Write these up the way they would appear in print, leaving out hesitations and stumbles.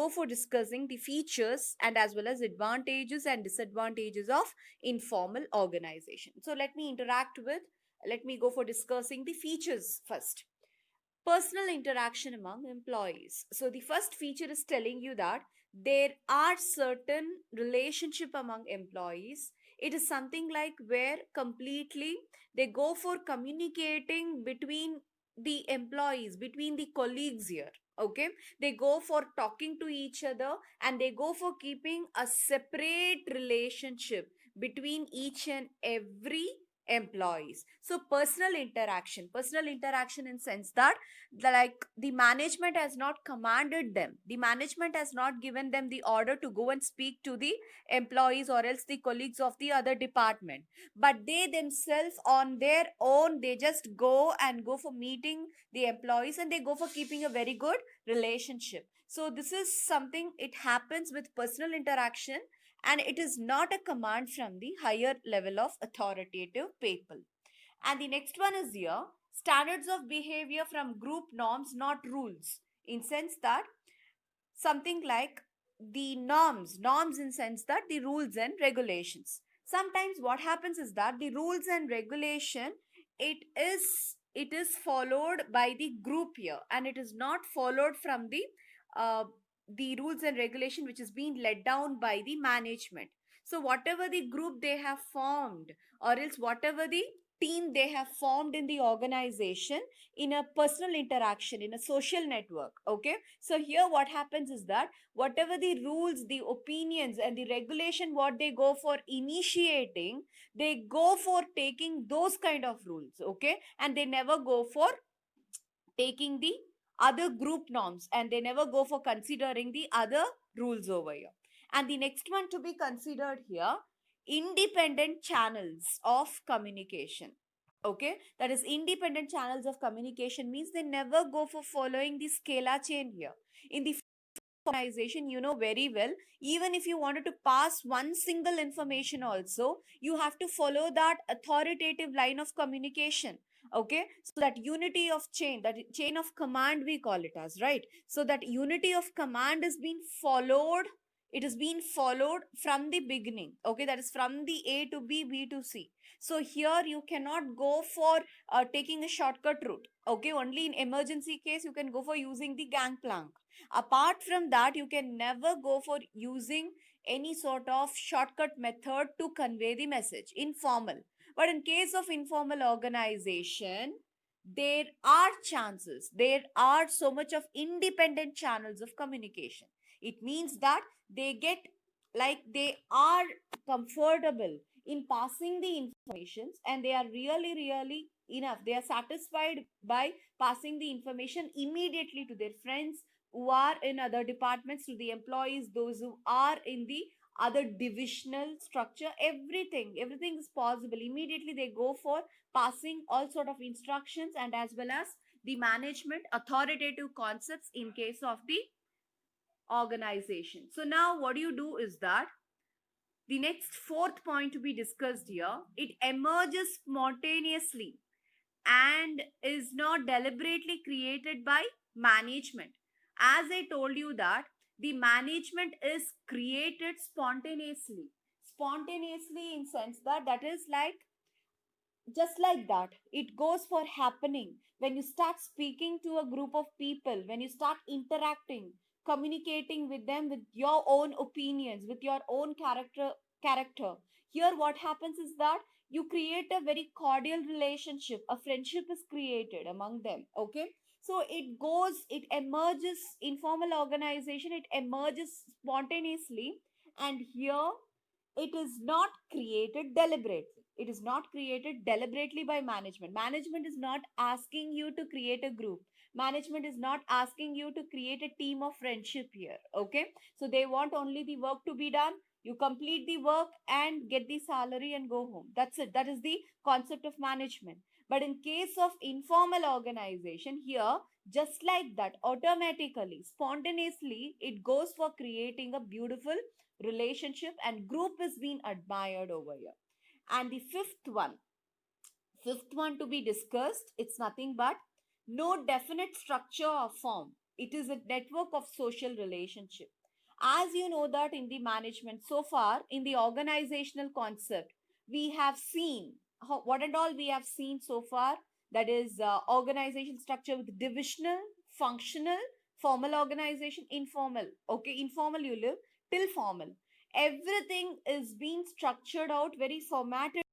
go for discussing the features and as well as advantages and disadvantages of informal organization. So let me go for discussing the features first. Personal interaction among employees. So the first feature is telling you that there are certain relationship among employees. It is something like where completely they go for communicating between the employees, between the colleagues here. Okay, they go for talking to each other and they go for keeping a separate relationship between each and every employees. So personal interaction in sense that the management has not commanded them, the management has not given them the order to go and speak to the employees or else the colleagues of the other department, but they themselves on their own, they just go for meeting the employees and they go for keeping a very good relationship. So this is something, it happens with personal interaction, and it is not a command from the higher level of authoritative people. And the next one is here, standards of behavior from group norms, not rules. In sense that something like the norms in sense that the rules and regulations. Sometimes what happens is that the rules and regulation, it is followed by the group here, and it is not followed from the rules and regulation which is being led down by the management. So whatever the group they have formed, or else whatever the team they have formed in the organization, in a personal interaction, in a social network. Okay, so here what happens is that whatever the rules, the opinions and the regulation what they go for initiating, they go for taking those kind of rules. Okay, and they never go for taking the other group norms, and they never go for considering the other rules over here. And the next one to be considered here, independent channels of communication. Okay, that is independent channels of communication means they never go for following the scalar chain here. In the organization, you know very well, even if you wanted to pass one single information also, you have to follow that authoritative line of communication. Okay, so that unity of chain, that chain of command we call it as, right? So that unity of command is being followed, it is being followed from the beginning. Okay, that is from the A to B, B to C. So here you cannot go for taking a shortcut route. Okay, only in emergency case you can go for using the gangplank. Apart from that, you can never go for using any sort of shortcut method to convey the message, informal. But in case of informal organization, there are chances, there are so much of independent channels of communication. It means that they get, like, they are comfortable in passing the informations, and they are really, really enough. They are satisfied by passing the information immediately to their friends who are in other departments, to the employees, those who are in the other divisional structure. Everything is possible. Immediately they go for passing all sort of instructions, and as well as the management authoritative concepts in case of the organization. So now what you do is that the next fourth point to be discussed here, it emerges spontaneously and is not deliberately created by management. As I told you that the management is created spontaneously. Spontaneously in sense that that is like just like that. It goes for happening. When you start speaking to a group of people, when you start interacting, communicating with them with your own opinions, with your own character. Here what happens is that you create a very cordial relationship, a friendship is created among them. Okay, so it emerges, informal organization, it emerges spontaneously. And here it is not created deliberately. It is not created deliberately by management. Management is not asking you to create a group. Management is not asking you to create a team of friendship here. Okay, so they want only the work to be done. You complete the work and get the salary and go home. That's it. That is the concept of management. But in case of informal organization, here just like that, automatically, spontaneously, it goes for creating a beautiful relationship, and group is being admired over here. And the fifth one to be discussed, it's nothing but no definite structure or form. It is a network of social relationship. As you know that in the management so far, in the organizational concept, we have seen what and all we have seen so far. That is organization structure with divisional, functional, formal organization, informal. Okay, informal you live till formal. Everything is being structured out very formatted.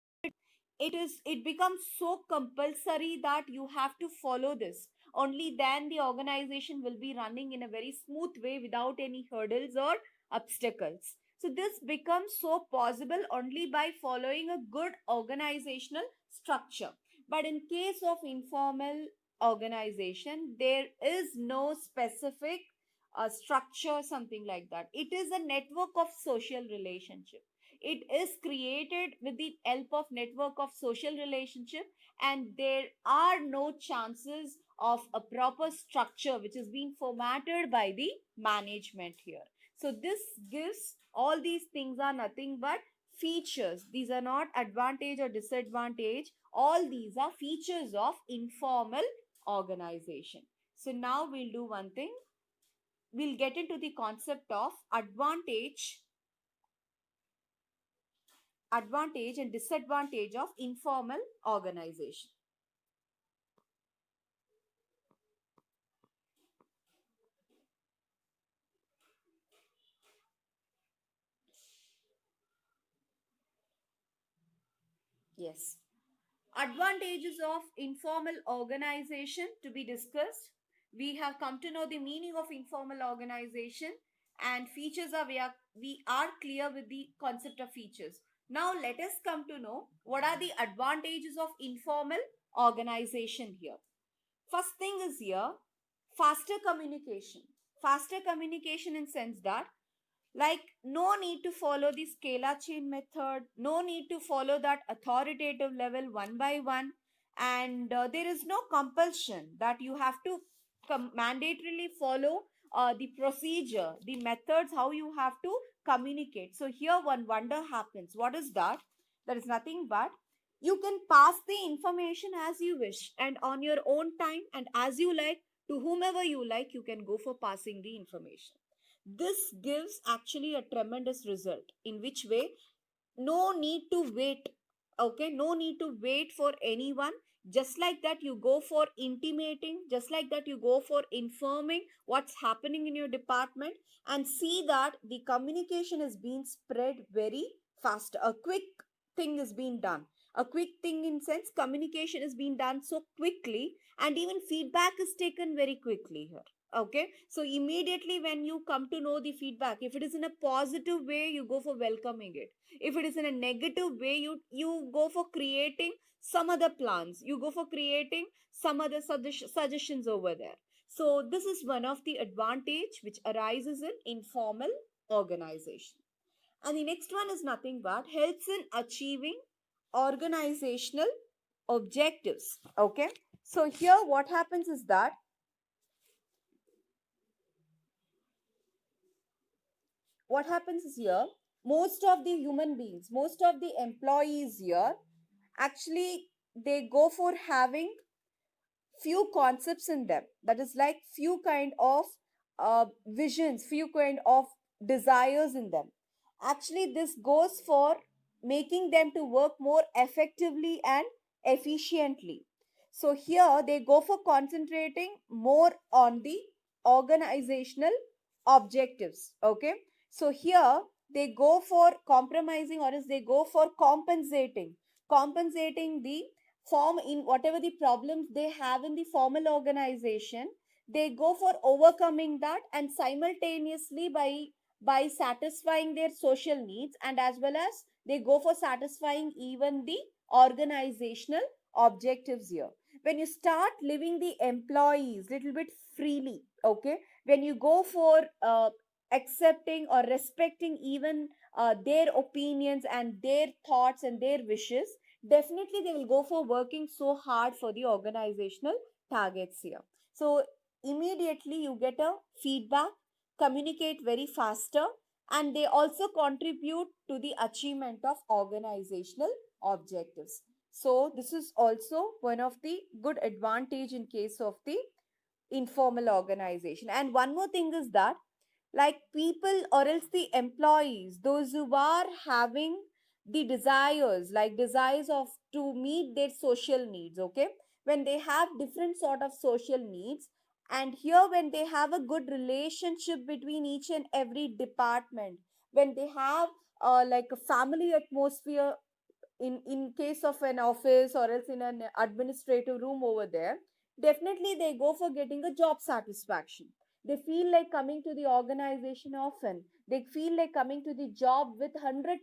It becomes so compulsory that you have to follow this. Only then the organization will be running in a very smooth way without any hurdles or obstacles. So this becomes so possible only by following a good organizational structure. But in case of informal organization, there is no specific structure, something like that. It is a network of social relationship. It is created with the help of network of social relationship, and there are no chances of a proper structure which is being formatted by the management here. So this gives, all these things are nothing but features. These are not advantage or disadvantage. All these are features of informal organization. So now we'll do one thing. We'll get into the concept of advantage and disadvantage of informal organization. Yes. Advantages of informal organization to be discussed. We have come to know the meaning of informal organization, and features are we are clear with the concept of features. Now let us come to know what are the advantages of informal organization here. First thing is here, faster communication. Faster communication in sense that, like, no need to follow the scalar chain method, no need to follow that authoritative level one by one, and there is no compulsion that you have to mandatorily follow the procedure, the methods, how you have to communicate. So here one wonder happens. What is that? That is nothing but you can pass the information as you wish and on your own time and as you like, to whomever you like. You can go for passing the information. This gives actually a tremendous result. In which way? No need to wait. Okay, no need to wait for anyone. Just like that you go for intimating, just like that you go for informing what's happening in your department, and see that the communication is being spread very fast. A quick thing is being done. A quick thing in sense, communication is being done so quickly, and even feedback is taken very quickly here. Okay, so immediately when you come to know the feedback, if it is in a positive way, you go for welcoming it. If it is in a negative way, you go for creating some other plans, you go for creating some other suggestions over there. So this is one of the advantage which arises in informal organization. And the next one is nothing but helps in achieving organizational objectives. Okay, so here what happens is that, what happens is here, most of the human beings, most of the employees here, actually they go for having few concepts in them. That is like few kind of visions, few kind of desires in them. Actually this goes for making them to work more effectively and efficiently. So here they go for concentrating more on the organizational objectives. Okay, so here they go for compromising, or else they go for compensating the form in whatever the problems they have in the formal organization. They go for overcoming that, and simultaneously by satisfying their social needs, and as well as they go for satisfying even the organizational objectives here. When you start living the employees little bit freely, okay, when you go for accepting or respecting even their opinions and their thoughts and their wishes, definitely they will go for working so hard for the organizational targets here. So immediately you get a feedback, communicate very faster, and they also contribute to the achievement of organizational objectives. So this is also one of the good advantage in case of the informal organization. And one more thing is that, like, people or else the employees, those who are having the desires, like desires of to meet their social needs, okay, when they have different sort of social needs, and here when they have a good relationship between each and every department, when they have like a family atmosphere in case of an office or else in an administrative room over there, definitely they go for getting a job satisfaction. They feel like coming to the organization often, they feel like coming to the job with 100%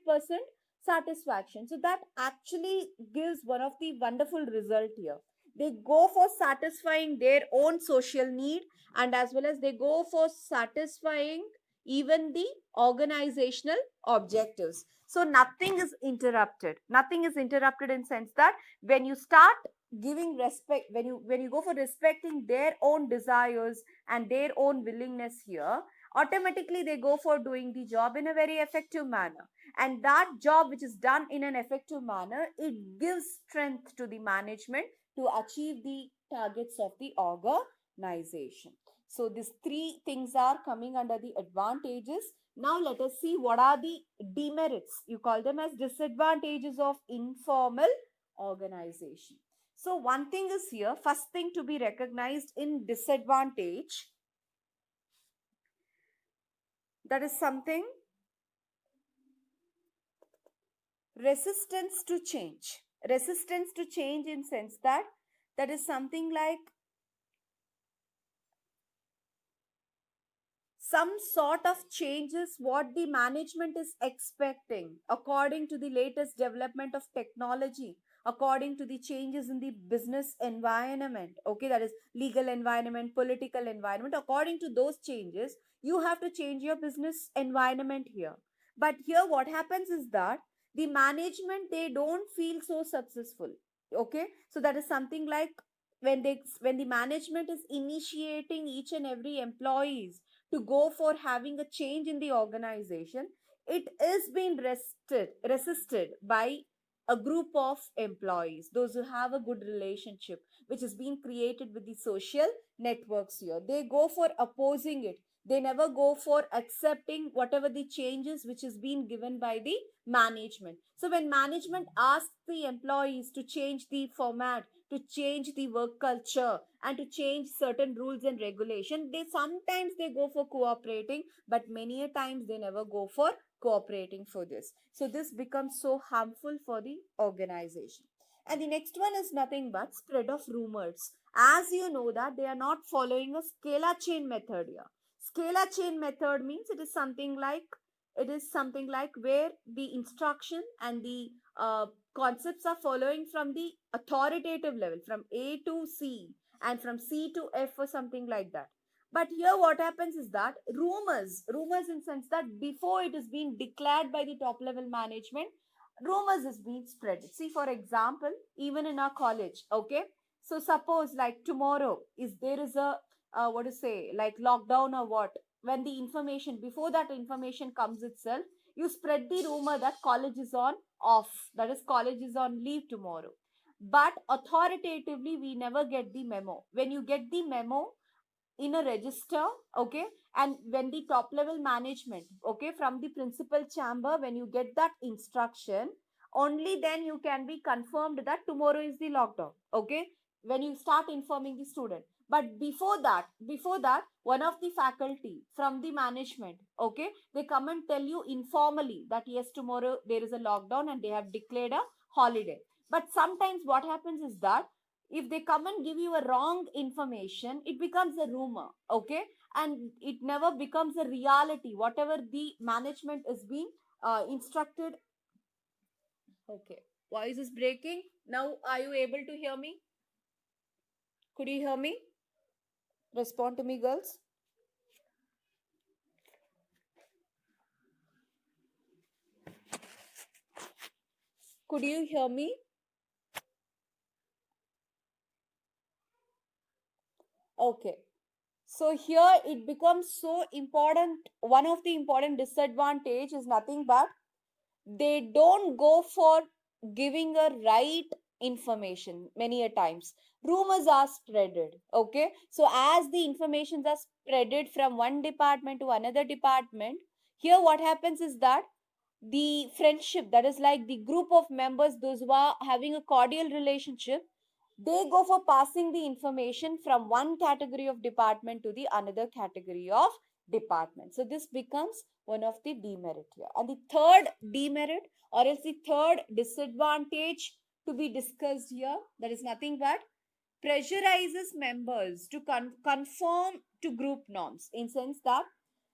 satisfaction. So that actually gives one of the wonderful result here. They go for satisfying their own social need, and as well as they go for satisfying even the organizational objectives. So nothing is interrupted, nothing is interrupted in sense that when you start giving respect, when you go for respecting their own desires and their own willingness here, automatically they go for doing the job in a very effective manner. And that job which is done in an effective manner, it gives strength to the management to achieve the targets of the organization. So these three things are coming under the advantages. Now let us see what are the demerits. You call them as disadvantages of informal organization. So one thing is here, first thing to be recognized in disadvantage, that is something, resistance to change. Resistance to change in sense that that is something like some sort of changes what the management is expecting according to the latest development of technology, according to the changes in the business environment, okay, that is legal environment, political environment. According to those changes, you have to change your business environment here. But here what happens is that the management, they don't feel so successful, okay. So that is something like when the management is initiating each and every employees to go for having a change in the organization, it is being resisted by a group of employees, those who have a good relationship which is being created with the social networks here. They go for opposing it. They never go for accepting whatever the changes which is being given by the management. So when management asks the employees to change the format, to change the work culture, and to change certain rules and regulation, they sometimes they go for cooperating, but many a times they never go for cooperating for this. So this becomes so harmful for the organization. And the next one is nothing but spread of rumors. As you know that they are not following a scalar chain method here. Scalar chain method means it is something like where the instruction and the concepts are following from the authoritative level, from A to C and from C to F or something like that. But here what happens is that rumors in sense that before it is being declared by the top level management, rumors is being spread. See, for example, even in our college, okay. So suppose like tomorrow is there is a what to say, like lockdown or what, when the information, before that information comes itself, you spread the rumor that college is on off, that is college is on leave tomorrow. But authoritatively we never get the memo. When you get the memo in a register, okay, and when the top level management, okay, from the principal chamber, when you get that instruction, only then you can be confirmed that tomorrow is the lockdown, okay, when you start informing the student. But before that one of the faculty from the management, okay, they come and tell you informally that yes, tomorrow there is a lockdown and they have declared a holiday. But sometimes what happens is that if they come and give you a wrong information, it becomes a rumor, okay, and it never becomes a reality whatever the management is being instructed. Okay, voice is breaking. Now are you able to hear me? Could you hear me? Respond to me, girls. Could you hear me? Okay, so here it becomes so important. One of the important disadvantage is nothing but they don't go for giving a right information many a times. Rumors are spreaded. Okay, so as the informations are spreaded from one department to another department, here what happens is that the friendship, that is like the group of members, those who are having a cordial relationship, they go for passing the information from one category of department to the another category of department. So this becomes one of the demerit here. And the third demerit, or else the third disadvantage to be discussed here, that is nothing but pressurizes members to conform to group norms, in sense that,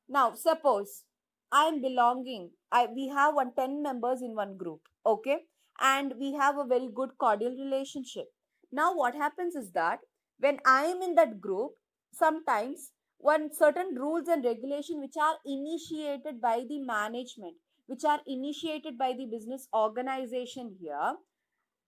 now suppose I am belonging, we have 10 members in one group, okay, and we have a very good cordial relationship. Now what happens is that when I am in that group, sometimes one certain rules and regulation which are initiated by the management, which are initiated by the business organization here,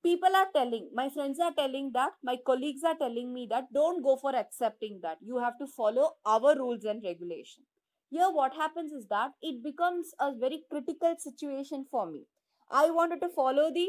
people are telling, my friends are telling that, my colleagues are telling me that, don't go for accepting that, you have to follow our rules and regulation. Here what happens is that it becomes a very critical situation for me. I wanted to follow the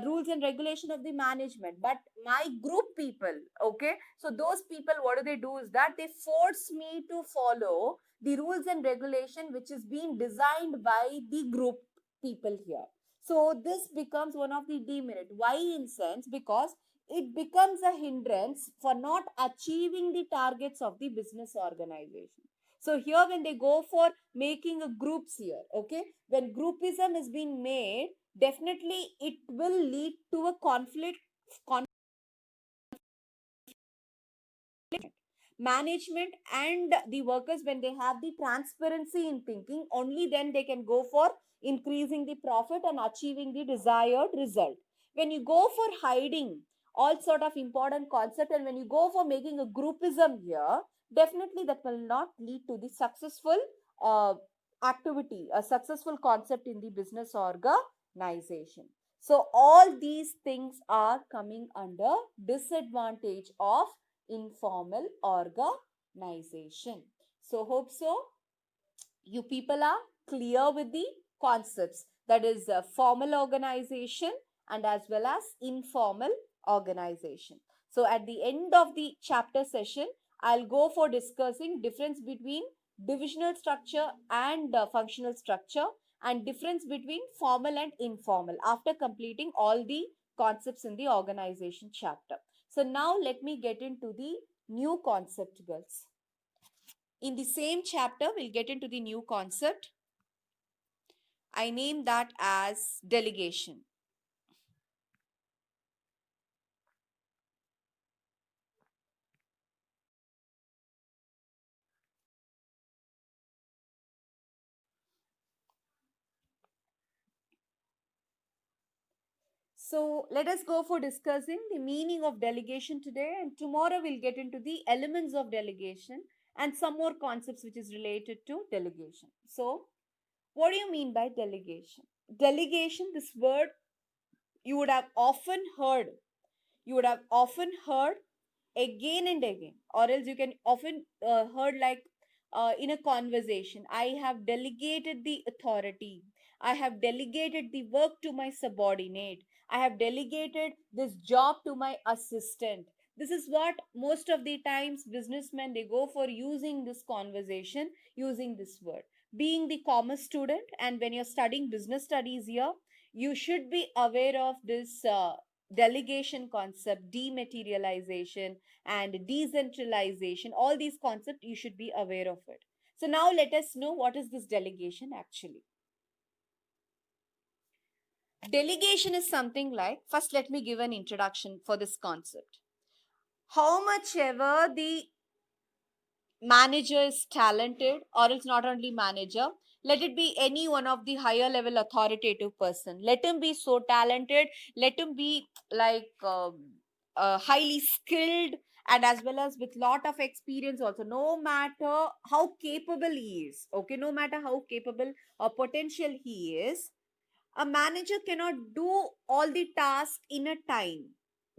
rules and regulation of the management, but my group people, okay, so those people, what do they do is that they force me to follow the rules and regulation which is being designed by the group people here. So this becomes one of the demerit. Why in sense? Because it becomes a hindrance for not achieving the targets of the business organization. So here when they go for making a groups here, okay, when groupism is being made, definitely it will lead to a conflict. Management and the workers, when they have the transparency in thinking, only then they can go for increasing the profit and achieving the desired result. When you go for hiding all sort of important concept, and when you go for making a groupism here, definitely that will not lead to the successful uh, activity, a successful concept in the business organization. So all these things are coming under disadvantage of informal organization. So hope so you people are clear with the concepts, that is formal organization and as well as informal organization. So at the end of the chapter session, I'll go for discussing difference between divisional structure and functional structure, and difference between formal and informal, after completing all the concepts in the organization chapter. So now let me get into the new concept, girls. In the same chapter, we'll get into the new concept. I name that as delegation. So let us go for discussing the meaning of delegation today, and tomorrow we'll get into the elements of delegation and some more concepts which is related to delegation. So what do you mean by delegation? Delegation, this word you would have often heard. You would have often heard again and again, or else you can often heard like in a conversation, I have delegated the authority, I have delegated the work to my subordinate, I have delegated this job to my assistant. This is what most of the times businessmen they go for, using this conversation, using this word. Being the commerce student, and when you're studying business studies here, you should be aware of this delegation concept, dematerialization, and decentralization. All these concepts, you should be aware of it. So now let us know what is this delegation actually. Delegation is something like, first let me give an introduction for this concept. How much ever the manager is talented, or it's not only manager, let it be any one of the higher level authoritative person, let him be so talented, let him be like highly skilled, and as well as with lot of experience also, no matter how capable he is, okay, no matter how capable or potential he is, a manager cannot do all the tasks in a time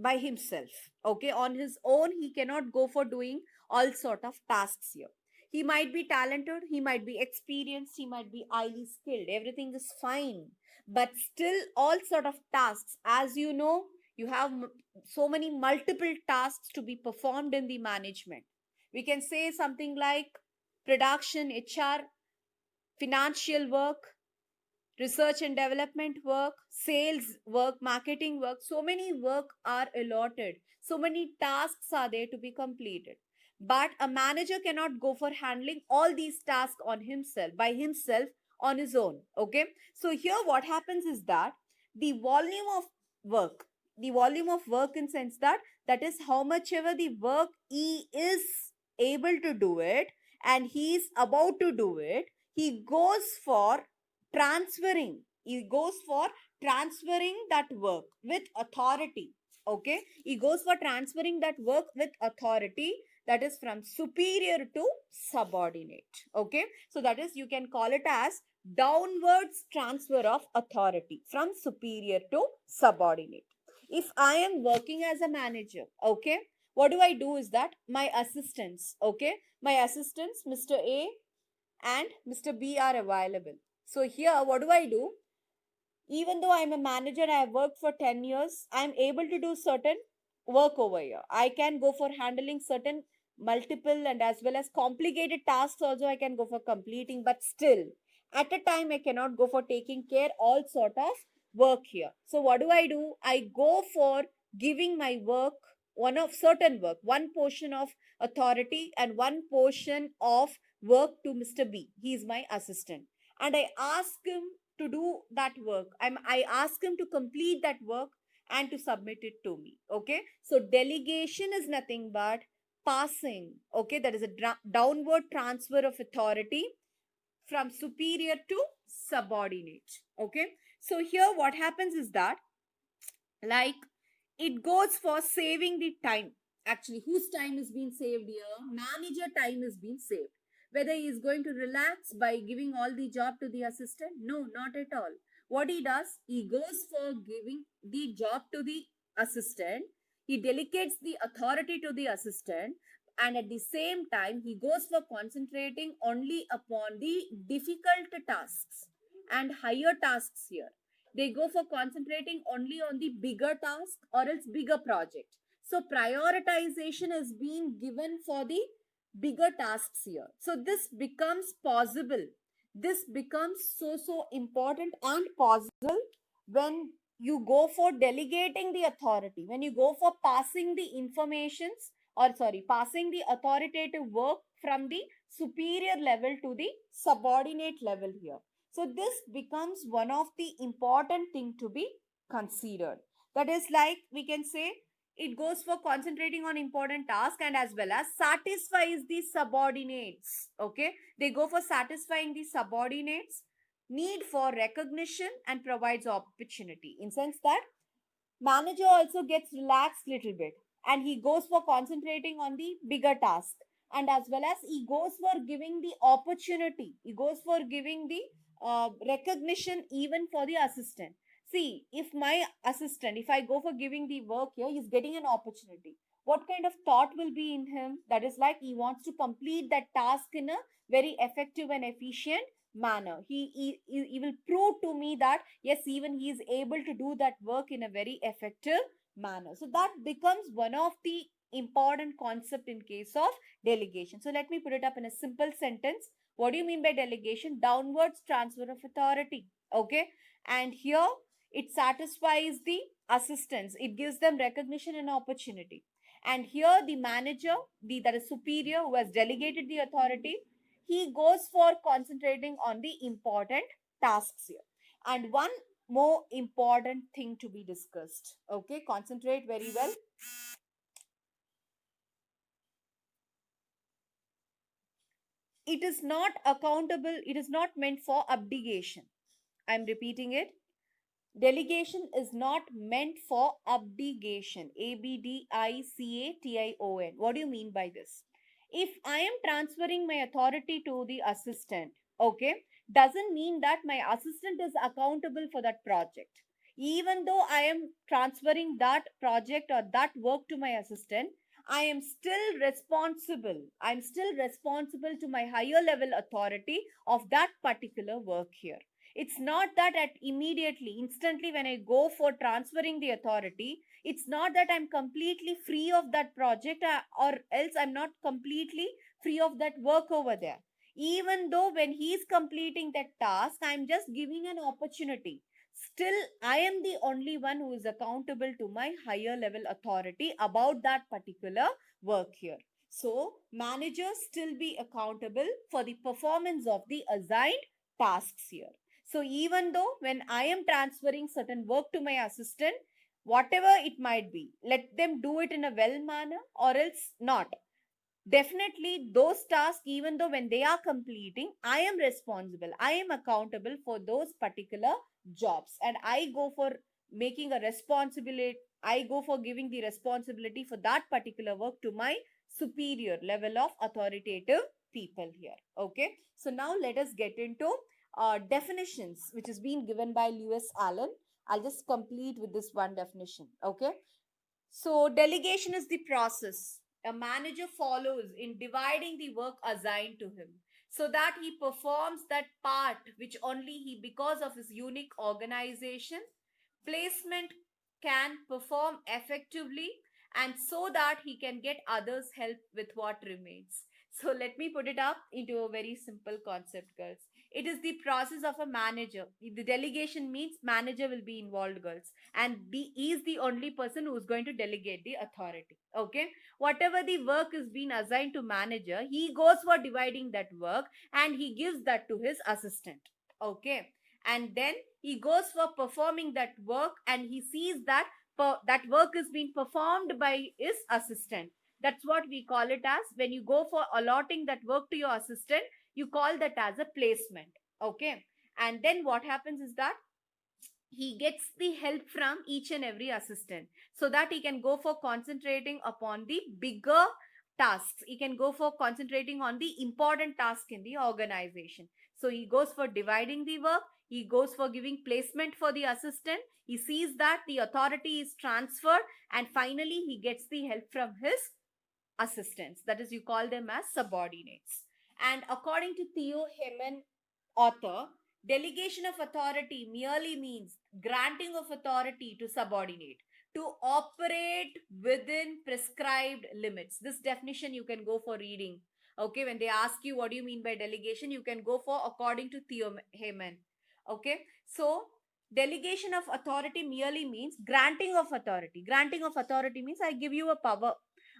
by himself. Okay, on his own he cannot go for doing all sort of tasks here. He might be talented, he might be experienced, he might be highly skilled, everything is fine, but still all sort of tasks, as you know, You have so many multiple tasks to be performed in the management. We can say something like production, HR, financial work, research and development work, sales work, marketing work. So many work are allotted. So many tasks are there to be completed. But a manager cannot go for handling all these tasks on himself, by himself, on his own. Okay. So here what happens is that the volume of work, in sense that is how much ever the work he is able to do it and he is about to do it, he goes for transferring that work with authority. Okay, he goes for transferring that work with authority, that is from superior to subordinate. Okay, so that is, you can call it as downwards transfer of authority from superior to subordinate. If I am working as a manager, okay, what do I do is that my assistants, okay, my assistants Mr. A and Mr. B are available. So here, what do I do? Even though I'm a manager, I have worked for 10 years, I'm able to do certain work over here. I can go for handling certain multiple and as well as complicated tasks also I can go for completing, but still, at a time, I cannot go for taking care all sort of work here. So what do? I go for giving my work, one of certain work, one portion of authority and one portion of work to Mr. B. He is my assistant. And I ask him to do that work. I ask him to complete that work and to submit it to me. Okay. So delegation is nothing but passing. Okay. That is a downward transfer of authority from superior to subordinate. Okay. So here what happens is that, like, it goes for saving the time. Actually, whose time is being saved here? Manager time is being saved. Whether he is going to relax by giving all the job to the assistant? No, not at all. What he does, he goes for giving the job to the assistant. He delegates the authority to the assistant, and at the same time, he goes for concentrating only upon the difficult tasks and higher tasks here. They go for concentrating only on the bigger task or else bigger project. So prioritization is being given for the bigger tasks here. So this becomes possible. This becomes so important and possible when you go for delegating the authority, when you go for passing the informations, or sorry, passing the authoritative work from the superior level to the subordinate level here. So this becomes one of the important thing to be considered. That is, like, we can say, it goes for concentrating on important task and as well as satisfies the subordinates. Okay, they go for satisfying the subordinates need for recognition and provides opportunity, in sense that manager also gets relaxed little bit and he goes for concentrating on the bigger task, and as well as he goes for giving the opportunity, he goes for giving the recognition even for the assistant. See, if my assistant, if I go for giving the work here, he's getting an opportunity. What kind of thought will be in him? That is, like, he wants to complete that task in a very effective and efficient manner. He will prove to me that yes, even he is able to do that work in a very effective manner. So that becomes one of the important concept in case of delegation. So let me put it up in a simple sentence. What do you mean by delegation? Downwards transfer of authority. Okay, and here it satisfies the assistants, it gives them recognition and opportunity. And here the manager, the that is superior, who has delegated the authority, he goes for concentrating on the important tasks here. And one more important thing to be discussed. Okay, concentrate very well. It is not accountable, it is not meant for abdication. I'm repeating it. Delegation is not meant for abdication. Abdication. What do you mean by this? If I am transferring my authority to the assistant, okay, doesn't mean that my assistant is accountable for that project. Even though I am transferring that project or that work to my assistant, I am still responsible. I'm still responsible to my higher level authority of that particular work here. It's not that at immediately, instantly, when I go for transferring the authority, it's not that I'm completely free of that project, or else I'm not completely free of that work over there. Even though when he's completing that task, I'm just giving an opportunity. Still, I am the only one who is accountable to my higher level authority about that particular work here. So, managers still be accountable for the performance of the assigned tasks here. So, even though when I am transferring certain work to my assistant, whatever it might be, let them do it in a well manner or else not. Definitely those tasks, even though when they are completing, I am responsible, I am accountable for those particular jobs, and I go for making a responsibility, I go for giving the responsibility for that particular work to my superior level of authoritative people here. Okay, so now let us get into definitions which is being given by Lewis Allen. I'll just complete with this one definition. Okay, so, delegation is the process a manager follows in dividing the work assigned to him so that he performs that part which only he, because of his unique organization, placement, can perform effectively, and so that he can get others' help with what remains. So, let me put it up into a very simple concept, girls. It is the process of a manager. The delegation means manager will be involved, girls, and he is the only person who is going to delegate the authority. Okay, whatever the work is being assigned to manager, he goes for dividing that work and he gives that to his assistant. Okay, and then he goes for performing that work and he sees that that work is being performed by his assistant. That's what we call it as, when you go for allotting that work to your assistant, you call that as a placement. Okay, and then what happens is that he gets the help from each and every assistant so that he can go for concentrating upon the bigger tasks. He can go for concentrating on the important task in the organization. So he goes for dividing the work, he goes for giving placement for the assistant, he sees that the authority is transferred, and finally he gets the help from his assistants. That is, you call them as subordinates. And according to Theo Heman, author, delegation of authority merely means granting of authority to subordinate to operate within prescribed limits. This definition you can go for reading. Okay, when they ask you what do you mean by delegation, you can go for according to Theo Heman. Okay, so delegation of authority merely means granting of authority. Granting of authority means I give you a power,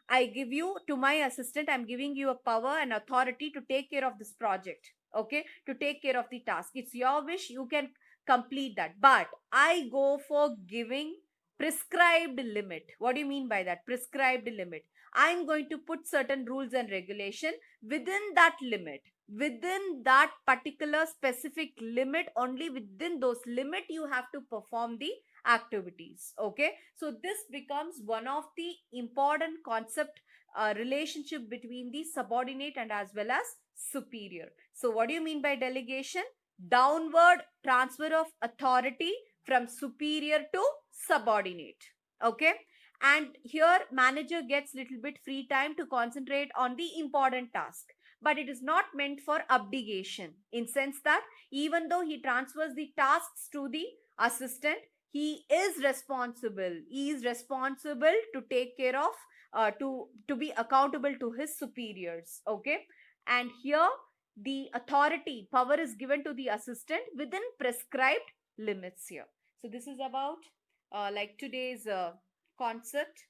I give you to my assistant, I'm giving you a power and authority to take care of this project. Okay, to take care of the task. It's your wish, you can complete that. But I go for giving prescribed limit. What do you mean by that? Prescribed limit. I'm going to put certain rules and regulation within that limit. Within that particular specific limit, only within those limit you have to perform the activities. Okay, so this becomes one of the important concept, relationship between the subordinate and as well as superior. So what do you mean by delegation? Downward transfer of authority from superior to subordinate. Okay, and here manager gets little bit free time to concentrate on the important task, but it is not meant for abdication, in sense that even though he transfers the tasks to the assistant, he is responsible to take care of, to be accountable to his superiors. Okay, and here the authority power is given to the assistant within prescribed limits here. So this is about like today's concept